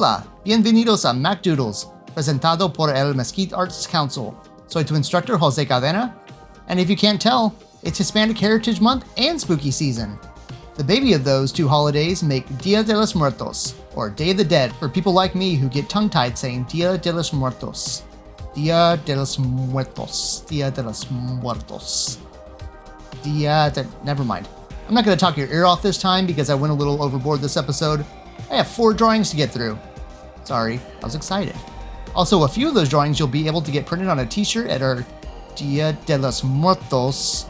Hola, bienvenidos a Mac Doodles, presentado por el Mesquite Arts Council. Soy tu instructor Jose Cadena, and if you can't tell, it's Hispanic Heritage Month and spooky season. The baby of those two holidays make Dia de los Muertos, or Day of the Dead, for people like me who get tongue-tied saying Dia de los Muertos. Dia de los Muertos. Dia de los Muertos. Never mind. I'm not going to talk your ear off this time because I went a little overboard this episode. I have 4 drawings to get through. Sorry, I was excited. Also, a few of those drawings you'll be able to get printed on a t-shirt at our Dia de los Muertos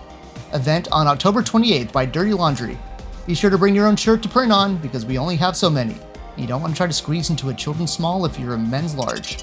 event on October 28th by Dirty Laundry. Be sure to bring your own shirt to print on because we only have so many. You don't want to try to squeeze into a children's small if you're a men's large.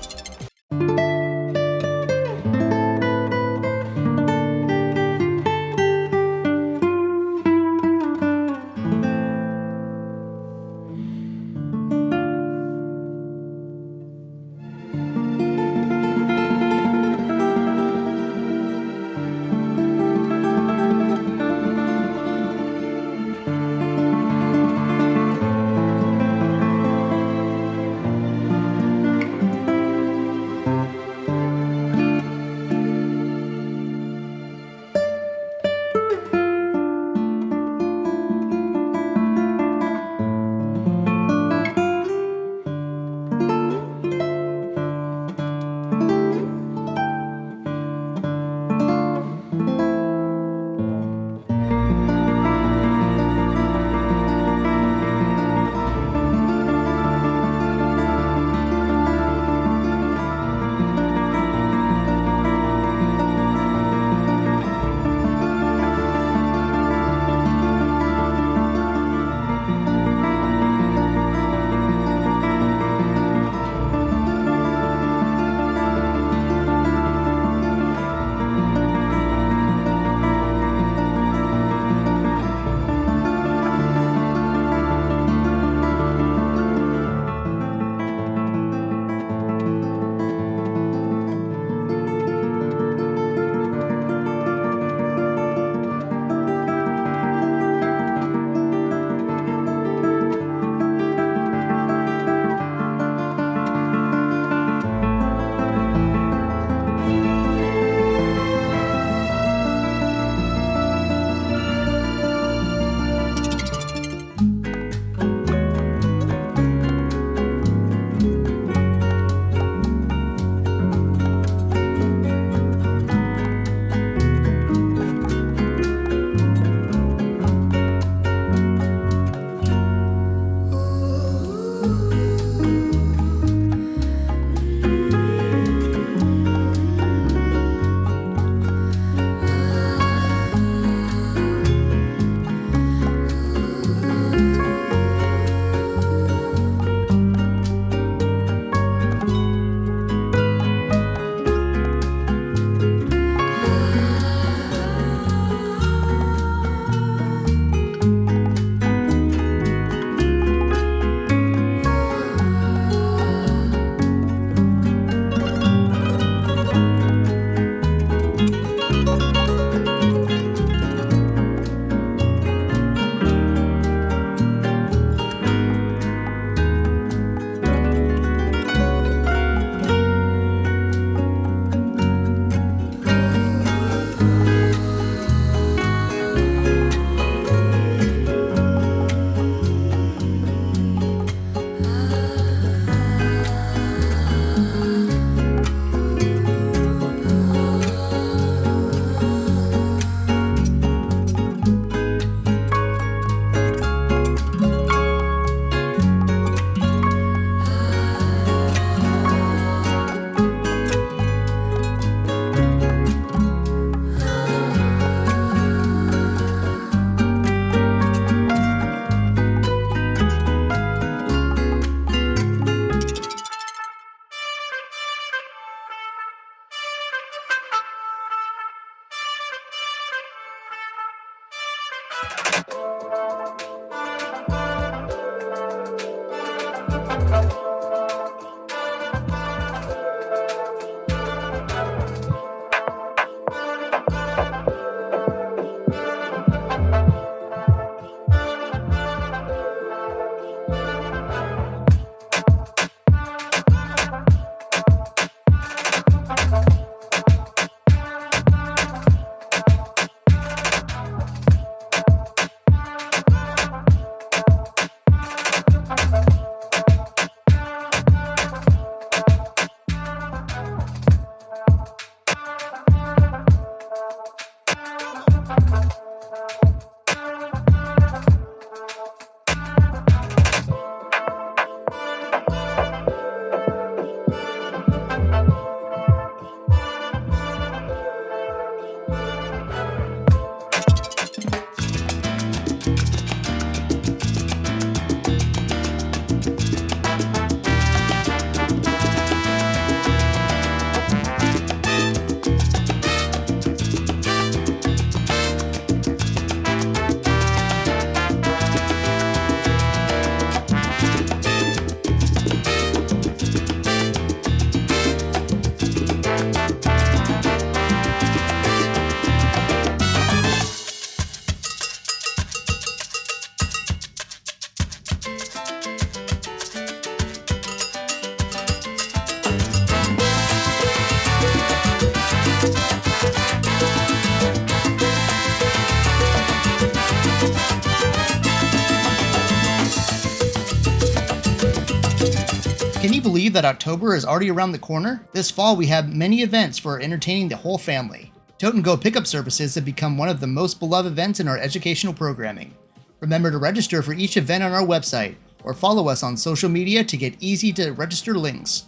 believe that October is already around the corner? This fall we have many events for entertaining the whole family. Tote and Go pickup services have become one of the most beloved events in our educational programming. Remember to register for each event on our website, or follow us on social media to get easy to register links.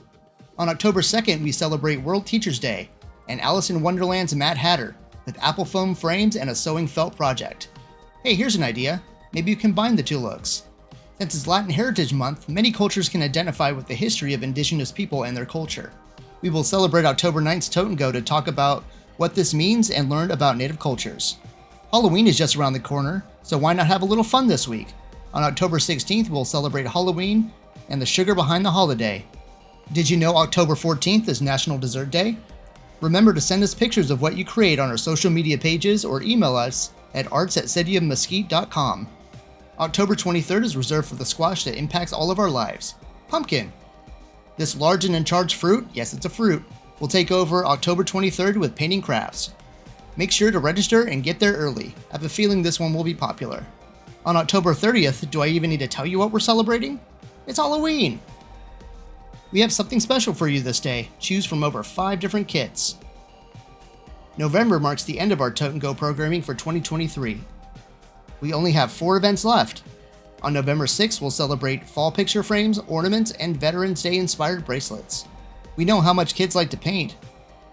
On October 2nd, we celebrate World Teachers Day and Alice in Wonderland's Mad Hatter with apple foam frames and a sewing felt project. Hey, here's an idea. Maybe you combine the two looks. Since it's Latin Heritage Month, many cultures can identify with the history of indigenous people and their culture. We will celebrate October 9th's Tote and Go to talk about what this means and learn about native cultures. Halloween is just around the corner, so why not have a little fun this week? On October 16th, we'll celebrate Halloween and the sugar behind the holiday. Did you know October 14th is National Dessert Day? Remember to send us pictures of what you create on our social media pages or email us at arts@cityofmesquite.com. October 23rd is reserved for the squash that impacts all of our lives, pumpkin. This large and in charge fruit, yes it's a fruit, will take over October 23rd with painting crafts. Make sure to register and get there early. I have a feeling this one will be popular. On October 30th, do I even need to tell you what we're celebrating? It's Halloween! We have something special for you this day. Choose from over 5 different kits. November marks the end of our Tote and Go programming for 2023. We only have 4 events left. On November 6th, we'll celebrate fall picture frames, ornaments, and Veterans Day inspired bracelets. We know how much kids like to paint,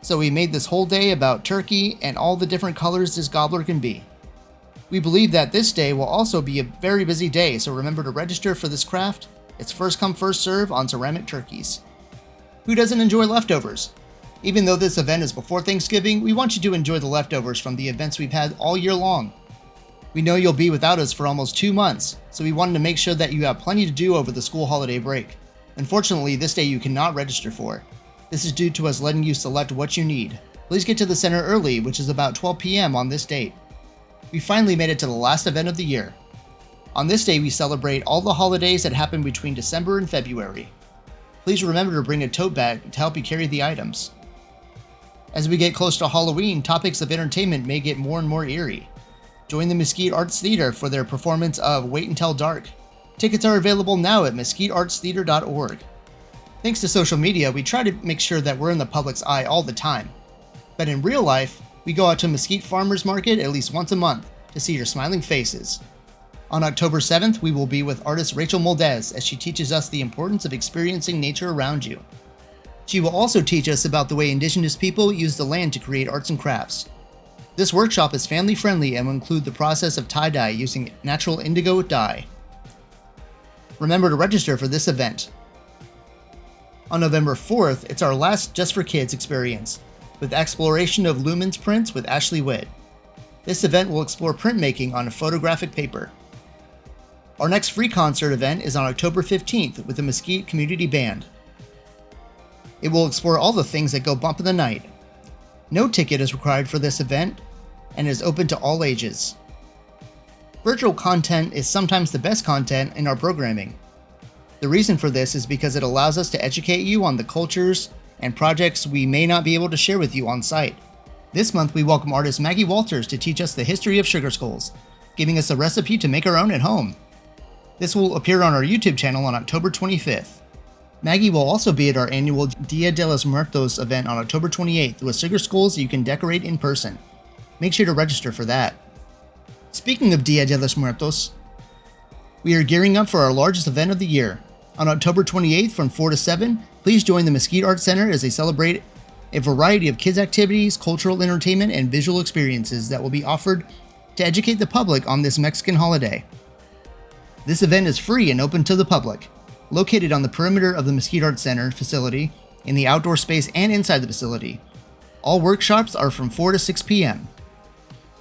so we made this whole day about turkey and all the different colors this gobbler can be. We believe that this day will also be a very busy day, so remember to register for this craft. It's first come first serve on ceramic turkeys. Who doesn't enjoy leftovers? Even though this event is before Thanksgiving, we want you to enjoy the leftovers from the events we've had all year long. We know you'll be without us for almost 2 months, so we wanted to make sure that you have plenty to do over the school holiday break. Unfortunately, this day you cannot register for. This is due to us letting you select what you need. Please get to the center early, which is about 12 p.m. on this date. We finally made it to the last event of the year. On this day, we celebrate all the holidays that happen between December and February. Please remember to bring a tote bag to help you carry the items. As we get close to Halloween, topics of entertainment may get more and more eerie. Join the Mesquite Arts Theater for their performance of Wait Until Dark. Tickets are available now at mesquiteartstheater.org. Thanks to social media, we try to make sure that we're in the public's eye all the time. But in real life, we go out to Mesquite Farmers Market at least once a month to see your smiling faces. On October 7th, we will be with artist Rachel Moldez as she teaches us the importance of experiencing nature around you. She will also teach us about the way indigenous people use the land to create arts and crafts. This workshop is family friendly and will include the process of tie-dye using natural indigo dye. Remember to register for this event. On November 4th, it's our last Just for Kids experience, with exploration of Lumens prints with Ashley Witt. This event will explore printmaking on photographic paper. Our next free concert event is on October 15th with the Mesquite Community Band. It will explore all the things that go bump in the night. No ticket is required for this event and is open to all ages. Virtual content is sometimes the best content in our programming. The reason for this is because it allows us to educate you on the cultures and projects we may not be able to share with you on site. This month we welcome artist Maggie Walters to teach us the history of sugar skulls, giving us a recipe to make our own at home. This will appear on our YouTube channel on October 25th. Maggie will also be at our annual Dia de los Muertos event on October 28th with sugar skulls you can decorate in person. Make sure to register for that. Speaking of Dia de los Muertos, we are gearing up for our largest event of the year. On October 28th from 4 to 7, please join the Mesquite Arts Center as they celebrate a variety of kids' activities, cultural entertainment, and visual experiences that will be offered to educate the public on this Mexican holiday. This event is free and open to the public. Located on the perimeter of the Mesquite Arts Center facility, in the outdoor space and inside the facility. All workshops are from 4 to 6 p.m.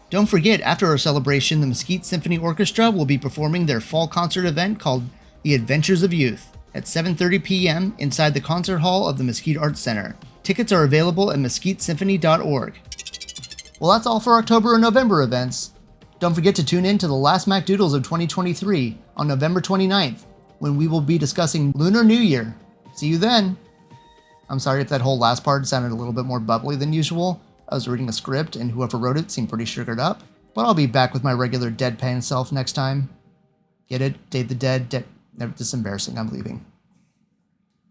Don't forget, after our celebration, the Mesquite Symphony Orchestra will be performing their fall concert event called The Adventures of Youth at 7:30 p.m. inside the concert hall of the Mesquite Arts Center. Tickets are available at mesquitesymphony.org. Well, that's all for October and November events. Don't forget to tune in to the last Doodles of 2023 on November 29th, when we will be discussing Lunar New Year. See you then! I'm sorry if that whole last part sounded a little bit more bubbly than usual. I was reading a script and whoever wrote it seemed pretty sugared up, but I'll be back with my regular deadpan self next time. Get it? Day the Dead? This is embarrassing. I'm leaving.